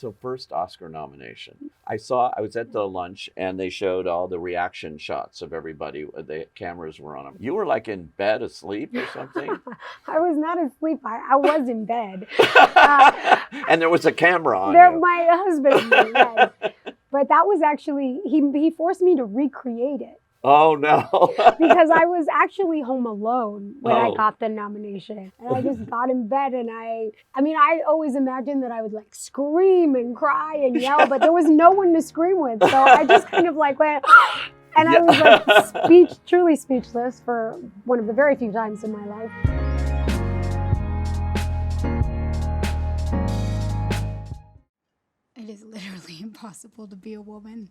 So first Oscar nomination. I was at the lunch and they showed all the reaction shots of everybody. The cameras were on them. You were like in bed asleep or something? I was not asleep. I was in bed. And there was a camera on you. My husband, yes. But that was actually, he forced me to recreate it. Oh, no. Because I was actually home alone when I got the nomination. And I just got in bed and I always imagined that I would like scream and cry and yell, but there was no one to scream with. So I just kind of like went, and I was like truly speechless for one of the very few times in my life. It is literally impossible to be a woman.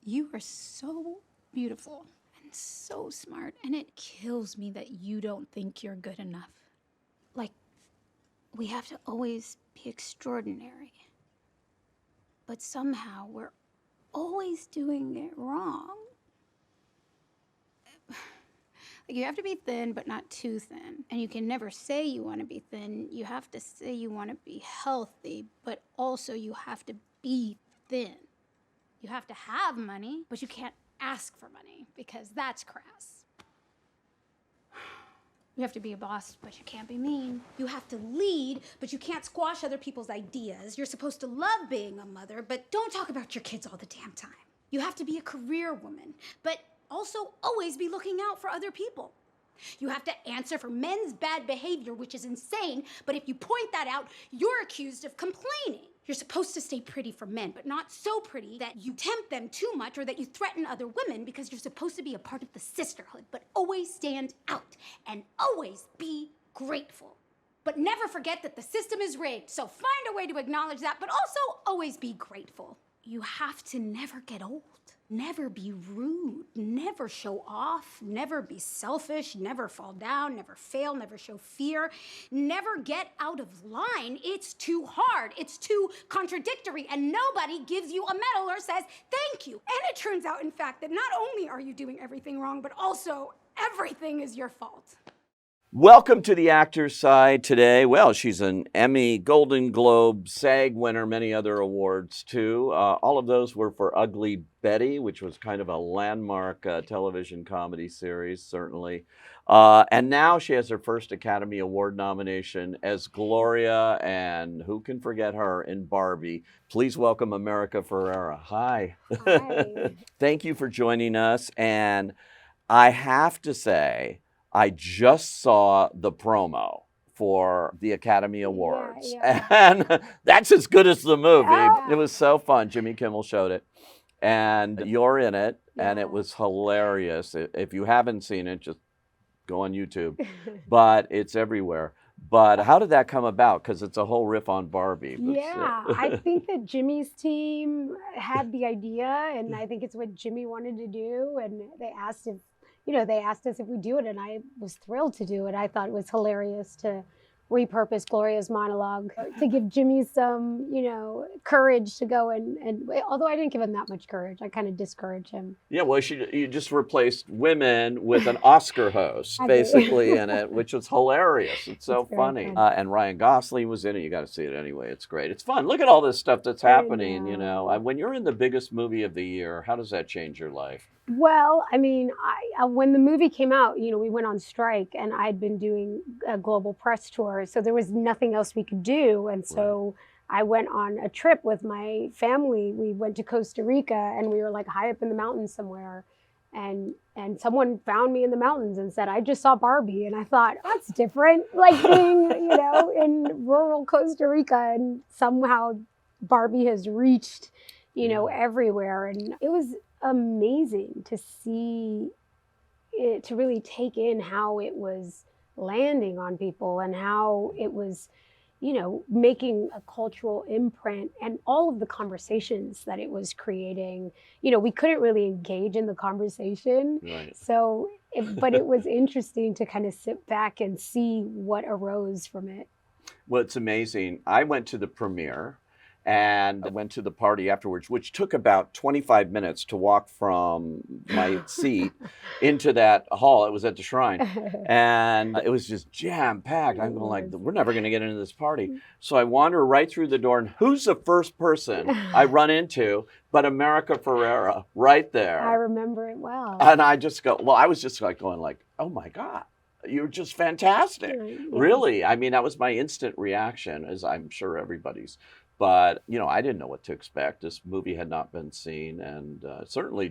You are so beautiful and so smart, and it kills me that you don't think you're good enough. Like, we have to always be extraordinary. But somehow we're always doing it wrong. Like, you have to be thin, but not too thin. And you can never say you want to be thin. You have to say you want to be healthy, but also you have to be thin. You have to have money, but you can't ask for money because that's crass. You have to be a boss, but you can't be mean. You have to lead, but you can't squash other people's ideas. You're supposed to love being a mother, but don't talk about your kids all the damn time. You have to be a career woman, but also always be looking out for other people. You have to answer for men's bad behavior, which is insane, but if you point that out, you're accused of complaining. You're supposed to stay pretty for men, but not so pretty that you tempt them too much or that you threaten other women, because you're supposed to be a part of the sisterhood, but always stand out and always be grateful. But never forget that the system is rigged, so find a way to acknowledge that, but also always be grateful. You have to never get old. Never be rude, never show off, never be selfish, never fall down, never fail, never show fear, never get out of line. It's too hard, it's too contradictory, and nobody gives you a medal or says thank you. And it turns out, in fact, that not only are you doing everything wrong, but also everything is your fault. Welcome to the Actors Side today. Well, she's an Emmy, Golden Globe, SAG winner, many other awards too. All of those were for Ugly Betty, which was kind of a landmark television comedy series, certainly. And now she has her first Academy Award nomination as Gloria, and who can forget her in Barbie. Please welcome America Ferrera. Hi. Hi. Thank you for joining us. And I have to say, I just saw the promo for the Academy Awards, Yeah. and that's as good as the movie. Oh. It was so fun. Jimmy Kimmel showed it, and you're in it, and it was hilarious. If you haven't seen it, just go on YouTube, but it's everywhere. But how did that come about? Because it's a whole riff on Barbie. Yeah, I think that Jimmy's team had the idea, and I think it's what Jimmy wanted to do, and they asked us if we do it, and I was thrilled to do it. I thought it was hilarious to repurpose Gloria's monologue to give Jimmy some, courage to go and although I didn't give him that much courage, I kind of discouraged him. Yeah, well, you just replaced women with an Oscar host, basically, in it, which was hilarious. It's so funny. And Ryan Gosling was in it. You got to see it anyway. It's great. It's fun. Look at all this stuff that's happening, When you're in the biggest movie of the year, how does that change your life? Well, when the movie came out, we went on strike, and I'd been doing a global press tour, so there was nothing else we could do. And so I went on a trip with my family. We went to Costa Rica, and we were like high up in the mountains somewhere. And someone found me in the mountains and said, I just saw Barbie. And I thought, that's different, like being, in rural Costa Rica, and somehow Barbie has reached, everywhere. And it was amazing to see it, to really take in how it was landing on people and how it was, making a cultural imprint, and all of the conversations that it was creating. We couldn't really engage in the conversation. Right. But it was interesting to kind of sit back and see what arose from it. Well, it's amazing. I went to the premiere. And I went to the party afterwards, which took about 25 minutes to walk from my seat into that hall. It was at the Shrine. And it was just jam-packed. I'm going like, we're never going to get into this party. So I wander right through the door, and who's the first person I run into but America Ferrera right there. I remember it well. And I just go, well, I was just like going like, oh my God, you're just fantastic. Really? I mean, that was my instant reaction, as I'm sure everybody's. But, you know, I didn't know what to expect. This movie had not been seen, and certainly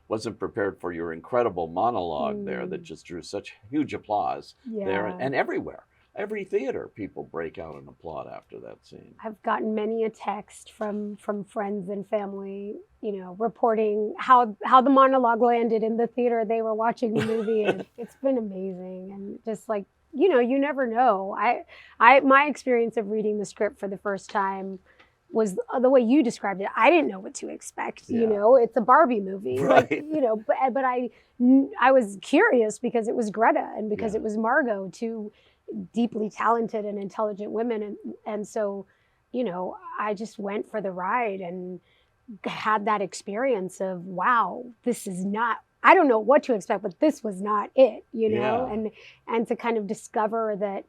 wasn't prepared for your incredible monologue there that just drew such huge applause there and everywhere. Every theater, people break out and applaud after that scene. I've gotten many a text from friends and family, you know, reporting how the monologue landed in the theater they were watching the movie, and it's been amazing. And just like, you know, you never know. My experience of reading the script for the first time was the way you described it. I didn't know what to expect. You know, it's a Barbie movie, right? Like, you know, but I was curious because it was Greta and because it was Margot, two deeply talented and intelligent women, and so, you know, I just went for the ride and had that experience of, wow, this is not. I don't know what to expect, but this was not it, you know, and to kind of discover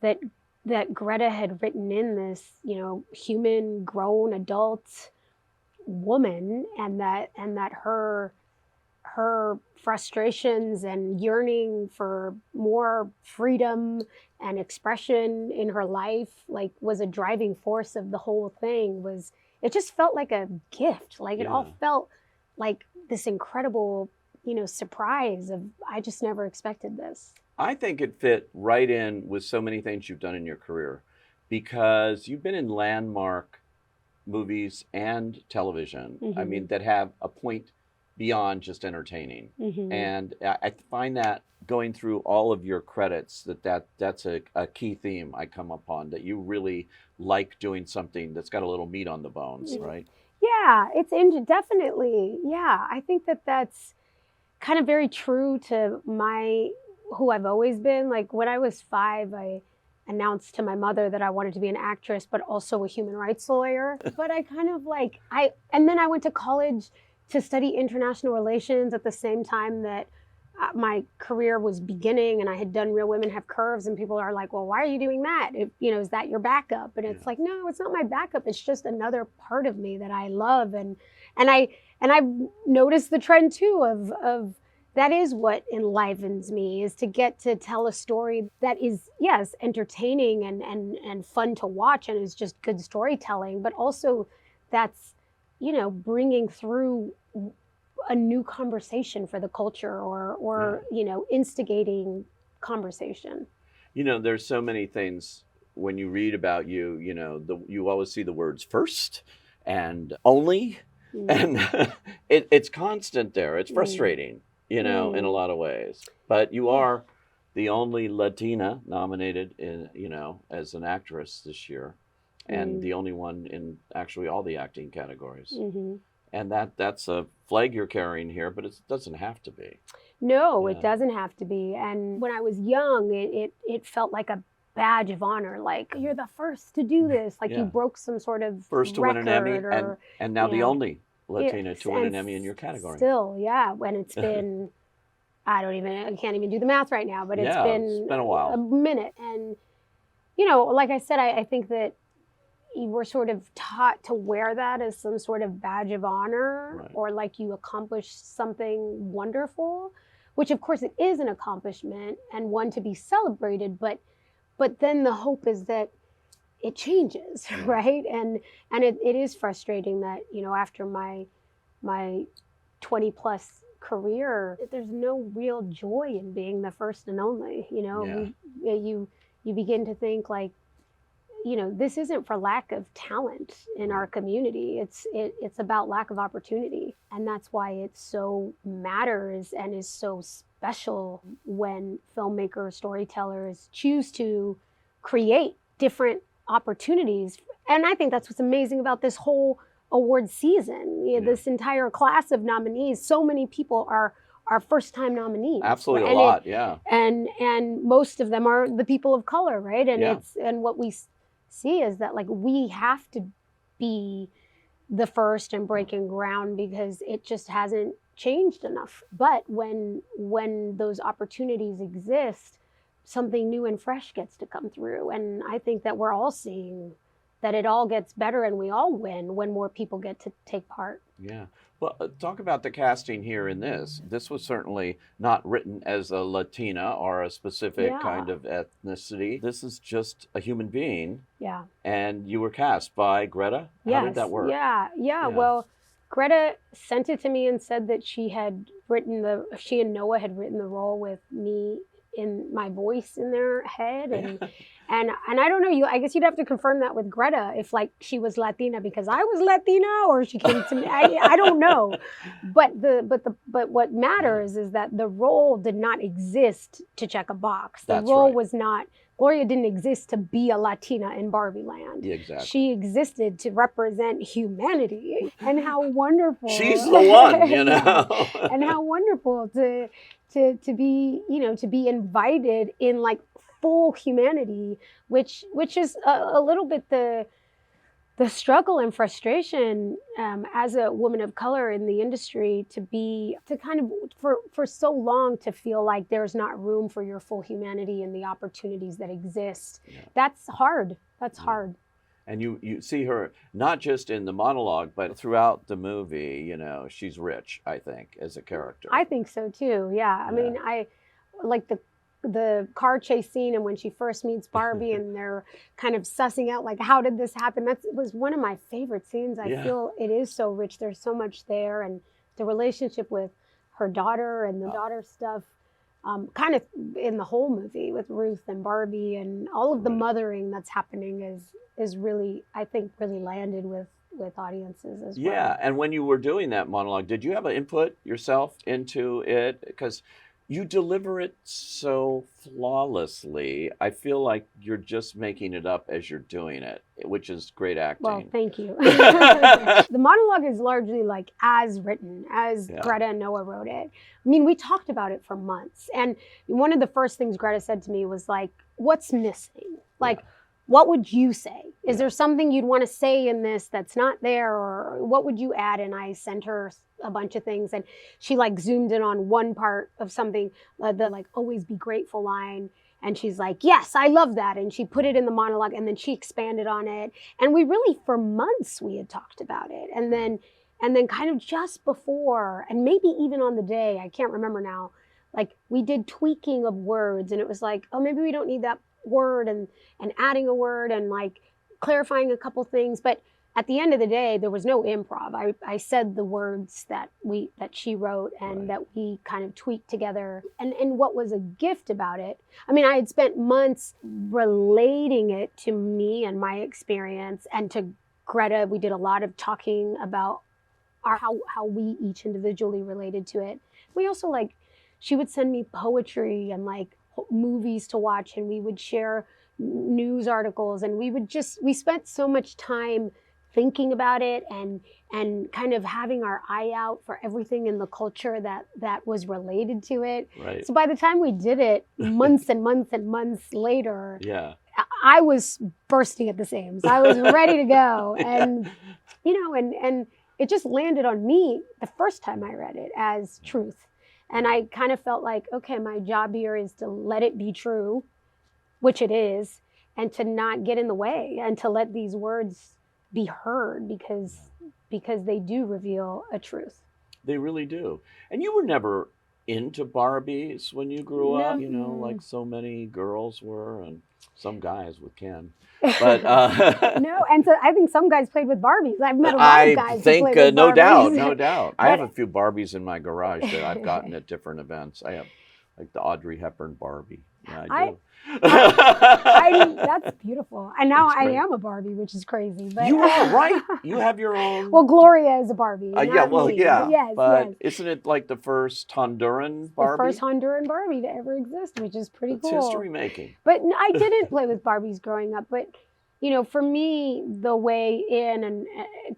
that Greta had written in this, you know, human, grown, adult woman, and that her frustrations and yearning for more freedom and expression in her life, like, was a driving force of the whole thing. It just felt like a gift. Like, it all felt like this incredible, you know, surprise of, I just never expected this. I think it fit right in with so many things you've done in your career, because you've been in landmark movies and television, I mean, that have a point beyond just entertaining. And I find that going through all of your credits, that's a key theme I come upon, that you really like doing something that's got a little meat on the bones, right? Yeah, it's definitely. Yeah, I think that's kind of very true to who I've always been. Like, when I was 5, I announced to my mother that I wanted to be an actress, but also a human rights lawyer. But I kind of like, and then I went to college to study international relations at the same time that my career was beginning, and I had done Real Women Have Curves, and people are like, well, why are you doing that? You know, is that your backup? And it's like, no, it's not my backup. It's just another part of me that I love. And I've noticed the trend too of that is what enlivens me, is to get to tell a story that is, yes, entertaining and fun to watch, and is just good storytelling, but also that's, you know, bringing through a new conversation for the culture, or you know, instigating conversation. You know, there's so many things when you read about you, you know, you always see the words first and only, and it's constant there. It's frustrating, you know, in a lot of ways. But you are the only Latina nominated in, you know, as an actress this year, and the only one in actually all the acting categories. And that's a flag you're carrying here, but it doesn't have to be. No, it doesn't have to be. And when I was young, it felt like a badge of honor. Like, you're the first to do this. Like, you broke some sort of first to win an Emmy, and now the only Latina to win an Emmy in your category. Still, when it's been, I can't even do the math right now, but it's been a while, a minute. And, you know, like I said, I think that you were sort of taught to wear that as some sort of badge of honor, or like you accomplished something wonderful, which of course it is an accomplishment and one to be celebrated, but then the hope is that it changes, right? And it is frustrating that, you know, after my 20 plus career, there's no real joy in being the first and only, you know. You begin to think like, you know, this isn't for lack of talent in our community. It's about lack of opportunity. And that's why it so matters and is so special when filmmakers, storytellers choose to create different opportunities. And I think that's what's amazing about this whole award season. You know, this entire class of nominees, so many people are first-time nominees. Absolutely, a lot, And most of them are the people of color, right? And and what we see is that, like, we have to be the first and breaking ground because it just hasn't changed enough. But when those opportunities exist, something new and fresh gets to come through. And I think that we're all seeing that it all gets better and we all win when more people get to take part. Yeah. Well, talk about the casting here in this. This was certainly not written as a Latina or a specific kind of ethnicity. This is just a human being. Yeah. And you were cast by Greta? How did that work? Yeah. Well, Greta sent it to me and said that she and Noah had written the role with me in my voice in their head, and I don't know, I guess you'd have to confirm that with Greta if like she was Latina because I was Latina or she came to me. I don't know, but what matters is that the role did not exist to check a box. The role was not. Gloria didn't exist to be a Latina in Barbie land. Yeah, exactly. She existed to represent humanity, and how wonderful. She's the one, you know. And how wonderful to be, to be invited in like full humanity, which is a little bit the struggle and frustration as a woman of color in the industry for so long to feel like there's not room for your full humanity and the opportunities that exist. Yeah. That's hard. That's hard. And you see her not just in the monologue, but throughout the movie, she's rich, I think, as a character. I think so too, yeah. I mean, I like the car chase scene and when she first meets Barbie and they're kind of sussing out like, how did this happen? It was one of my favorite scenes. I feel it is so rich. There's so much there. And the relationship with her daughter and the daughter stuff, kind of in the whole movie with Ruth and Barbie and all of the mothering that's happening is really, I think, really landed with audiences as well. Yeah, and when you were doing that monologue, did you have an input yourself into it? Because you deliver it so flawlessly. I feel like you're just making it up as you're doing it, which is great acting. Well, thank you. The monologue is largely like as written, as Greta and Noah wrote it. I mean, we talked about it for months. And one of the first things Greta said to me was like, what's missing? Like, what would you say? Is there something you'd want to say in this that's not there? Or what would you add? And I sent her a bunch of things. And she like zoomed in on one part of something, the like always be grateful line. And she's like, yes, I love that. And she put it in the monologue and then she expanded on it. And we really, for months, we had talked about it. And then kind of just before, and maybe even on the day, I can't remember now, like we did tweaking of words. And it was like, oh, maybe we don't need that word and adding a word and like clarifying a couple things. But at the end of the day, there was no improv. I said the words that she wrote and that we kind of tweaked together. And what was a gift about it, I mean, I had spent months relating it to me and my experience, and to Greta, we did a lot of talking about how we each individually related to it. We also like, she would send me poetry and like movies to watch, and we would share news articles, and we spent so much time thinking about it and kind of having our eye out for everything in the culture that was related to it. Right. So by the time we did it, months and months and months later, I was bursting at the seams. I was ready to go. And, and it just landed on me the first time I read it as truth. And I kind of felt like, okay, my job here is to let it be true, which it is, and to not get in the way and to let these words be heard because they do reveal a truth. They really do. And you were never into Barbies when you grew up, like so many girls were, and some guys with Ken. But no, and so I think some guys played with Barbies. I've met a lot of guys who played with Barbies. No doubt. I have a few Barbies in my garage that I've gotten at different events. I have like the Audrey Hepburn Barbie. Yeah, I do. That's beautiful. And now I am a Barbie, which is crazy. But you are, right? You have your own. Well, Gloria is a Barbie. Yes, isn't it like the first Honduran Barbie? The first Honduran Barbie to ever exist, which is pretty cool. It's history making. But I didn't play with Barbies growing up. But, for me, the way in, and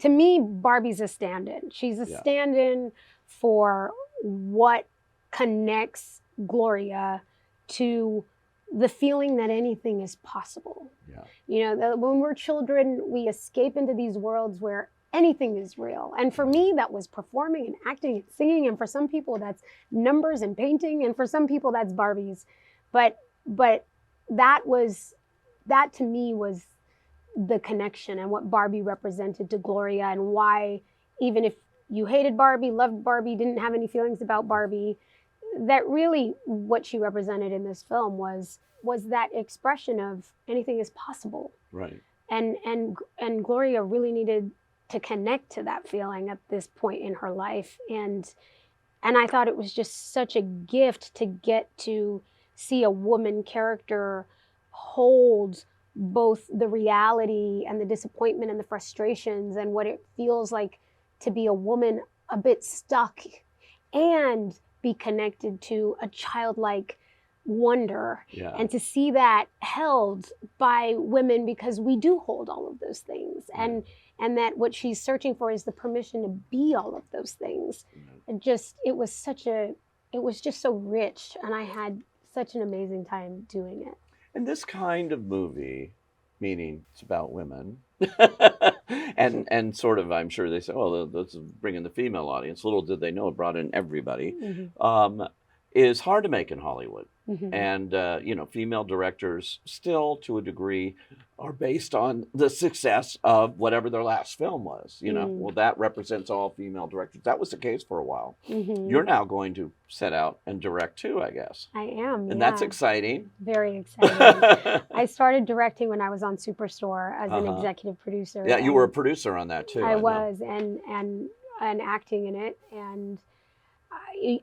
to me, Barbie's a stand-in. She's a stand-in for what connects Gloria to the feeling that anything is possible. Yeah. You know, that when we're children, we escape into these worlds where anything is real. And for me, that was performing and acting and singing. And for some people, that's numbers and painting. And for some people, that's Barbies. But that to me was the connection and what Barbie represented to Gloria, and why, even if you hated Barbie, loved Barbie, didn't have any feelings about Barbie, that really what she represented in this film was that expression of anything is possible. Right. And Gloria really needed to connect to that feeling at this point in her life. And I thought it was just such a gift to get to see a woman character hold both the reality and the disappointment and the frustrations and what it feels like to be a woman a bit stuck, and be connected to a childlike wonder. Yeah. And to see that held by women, because we do hold all of those things. And that what she's searching for is the permission to be all of those things. And it was just so rich, and I had such an amazing time doing it. And this kind of movie, meaning it's about women, and sort of, I'm sure they say, oh, let's bring in the female audience. Little did they know it brought in everybody. Is hard to make in Hollywood. And, female directors still, to a degree, are based on the success of whatever their last film was. Well, that represents all female directors. That was the case for a while. You're now going to set out and direct too, I guess. I am. And that's exciting. Very exciting. I started directing when I was on Superstore as an executive producer. Yeah, you were a producer on that too. I was, and acting in it. And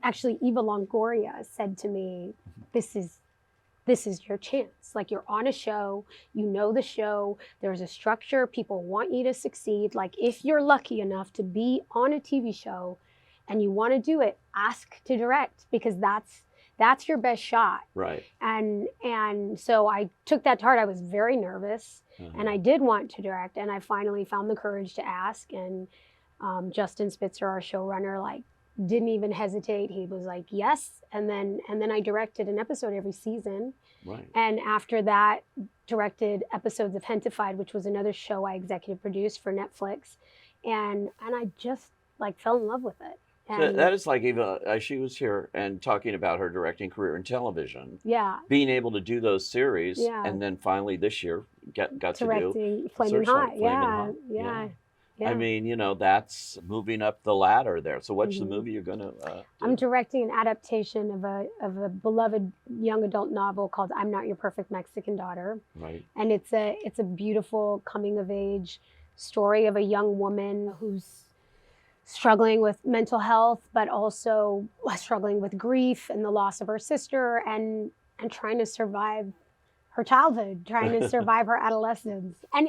actually, Eva Longoria said to me, this is your chance. Like, you're on a show, you know the show, there's a structure, people want you to succeed. Like, if you're lucky enough to be on a TV show and you want to do it, ask to direct, because that's your best shot. Right. And so I took that to heart. I was very nervous, and I did want to direct, and I finally found the courage to ask. And Justin Spitzer, our showrunner, didn't even hesitate. He was like, yes. And then I directed an episode every season. Right. And after that, directed episodes of Hentified, which was another show I executive produced for Netflix. And I just fell in love with it. And that is like Eva, she was here and talking about her directing career in television. Yeah. Being able to do those series. Yeah. And then finally this year got to do directing Flaming Hot. Yeah. Yeah. I mean, that's moving up the ladder there. So what's the movie you're going to do? I'm directing an adaptation of a beloved young adult novel called I'm Not Your Perfect Mexican Daughter. Right. And it's a beautiful coming of age story of a young woman who's struggling with mental health, but also struggling with grief and the loss of her sister, and trying to survive her childhood, trying to survive her adolescence. And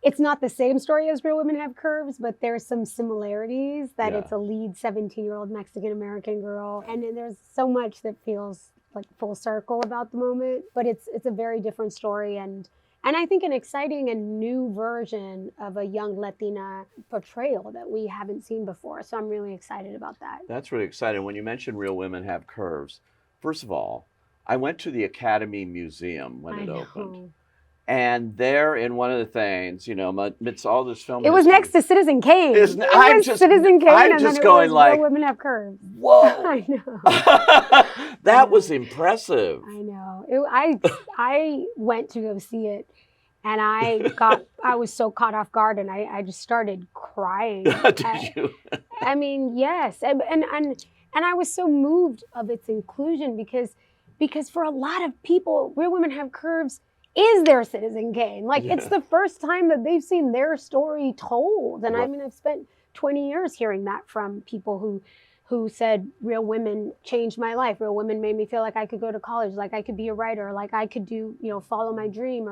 it's not the same story as Real Women Have Curves, but there's some similarities, that it's a lead 17-year-old Mexican-American girl. And then there's so much that feels like full circle about the moment, but it's a very different story. And I think an exciting and new version of a young Latina portrayal that we haven't seen before. So I'm really excited about that. That's really exciting. When you mentioned Real Women Have Curves, first of all, I went to the Academy Museum when it opened. And there, in one of the things, amidst all this film, it was next to Citizen Kane. I'm just going like, Real Women Have Curves. Whoa! I know. That was impressive. I know. I went to go see it, and I was so caught off guard, and I just started crying. Did you? I mean, yes, and I was so moved of its inclusion, because for a lot of people, Real Women Have Curves is their Citizen Kane. It's the first time that they've seen their story told. And I mean, I've spent 20 years hearing that from people who said, Real Women changed my life. Real Women made me feel like I could go to college, like I could be a writer, like I could do, follow my dream.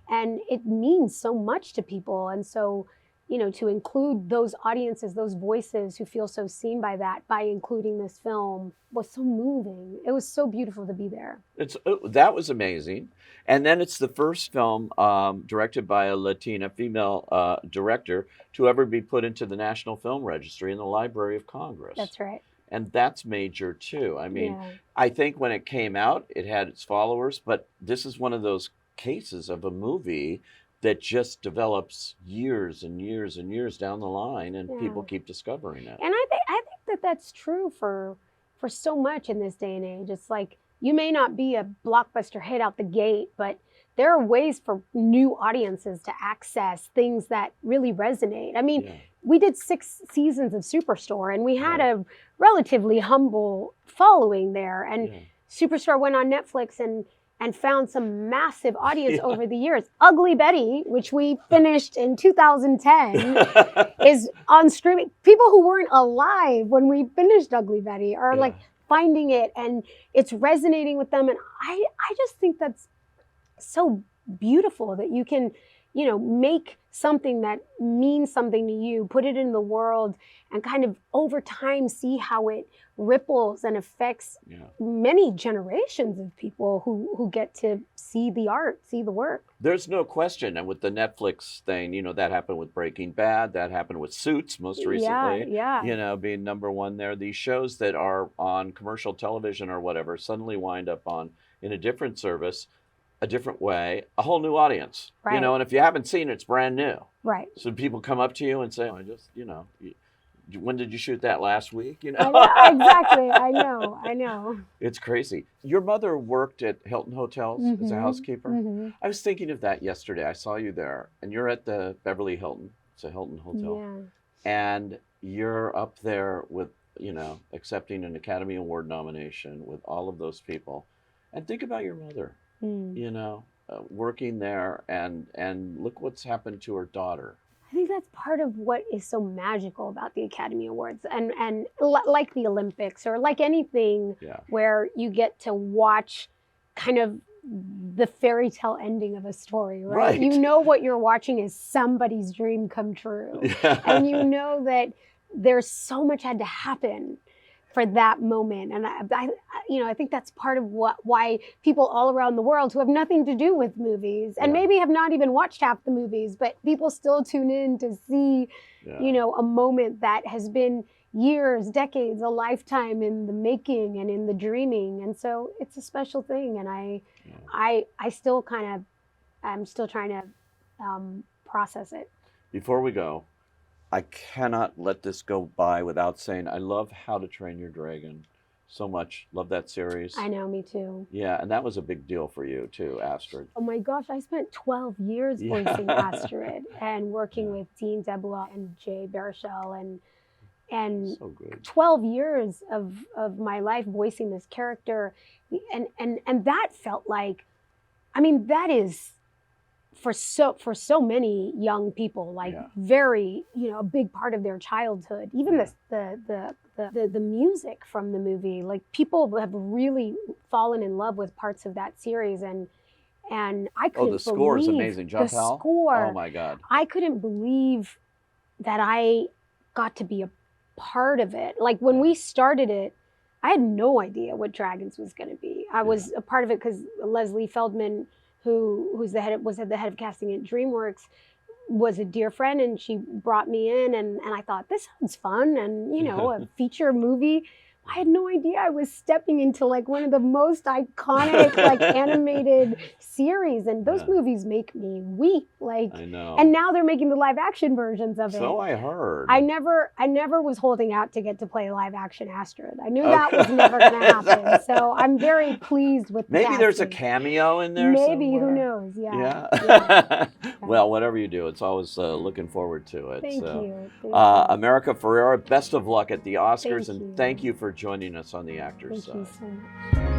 And it means so much to people. And so, to include those audiences, those voices who feel so seen by that, by including this film, was so moving. It was so beautiful to be there. That was amazing. And then it's the first film directed by a Latina female director to ever be put into the National Film Registry in the Library of Congress. That's right. And that's major too. I mean, Yeah. I think when it came out, it had its followers, but this is one of those cases of a movie that just develops years and years and years down the line, and people Yeah. keep discovering it. And I think that that's true for so much in this day and age. It's like you may not be a blockbuster hit out the gate, but there are ways for new audiences to access things that really resonate. I mean, Yeah. we did 6 seasons of Superstore, and we had Right. a relatively humble following there. And Yeah. Superstore went on Netflix and found some massive audience Yeah. over the years. Ugly Betty, which we finished in 2010, is on streaming. People who weren't alive when we finished Ugly Betty are Yeah. like finding it, and it's resonating with them. And I just think that's so beautiful that you can, make something that means something to you, put it in the world, and kind of over time see how it ripples and affects Yeah. many generations of people who get to see the art, see the work. There's no question. And with the Netflix thing, that happened with Breaking Bad, that happened with Suits most recently. Yeah. Being number one there. These shows that are on commercial television or whatever suddenly wind up on in a different service, a different way, a whole new audience. Right. And if you haven't seen it, it's brand new. Right. So people come up to you and say, when did you shoot that last week? I know, exactly. I know. It's crazy. Your mother worked at Hilton Hotels as a Mhm, housekeeper. mhm. I was thinking of that yesterday. I saw you there, and you're at the Beverly Hilton. It's a Hilton Hotel. Yeah. And you're up there with, accepting an Academy Award nomination with all of those people. And think about your mother, Mm. working there, and look what's happened to her daughter. I think that's part of what is so magical about the Academy Awards, and like the Olympics or like anything Yeah. where you get to watch kind of the fairy tale ending of a story, right? Right. You know what you're watching is somebody's dream come true. Yeah. And you know that there's so much had to happen for that moment. And I think that's part of why people all around the world who have nothing to do with movies and Yeah. maybe have not even watched half the movies, but people still tune in to see, Yeah. a moment that has been years, decades, a lifetime in the making and in the dreaming. And so it's a special thing. And I still I'm still trying to process it. Before we go, I cannot let this go by without saying I love How to Train Your Dragon so much. Love that series. I know, me too. Yeah, and that was a big deal for you too, Astrid. Oh my gosh, I spent 12 years Yeah. voicing Astrid and working Yeah. with Dean Debla and Jay Baruchel and So good. 12 years of my life voicing this character. And that felt like, that is for so many young people, like Yeah. very, a big part of their childhood. Even the music from the movie, like people have really fallen in love with parts of that series, and I couldn't the score is believe amazing. John the Powell? score. Oh my God. I couldn't believe that I got to be a part of it. Like when we started it, I had no idea what Dragons was going to be. I was a part of it because Leslie Feldman, was the head of casting at DreamWorks, was a dear friend, and she brought me in, and I thought, this sounds fun, and a feature movie. I had no idea I was stepping into like one of the most iconic like animated series, and those movies make me weep. Like, I know. and now they're making the live action versions of it. So I heard. I never was holding out to get to play live action Astrid. I knew that was never going to happen. So I'm very pleased with the Maybe there's a casting. cameo in there Maybe, who somewhere. knows? Yeah. Yeah. Well, whatever you do, it's always looking forward to it. Thank so. you. Thank you. America Ferrera, best of luck at the Oscars, Thank you. and thank you for joining us on the Actors Thank you Side. so much.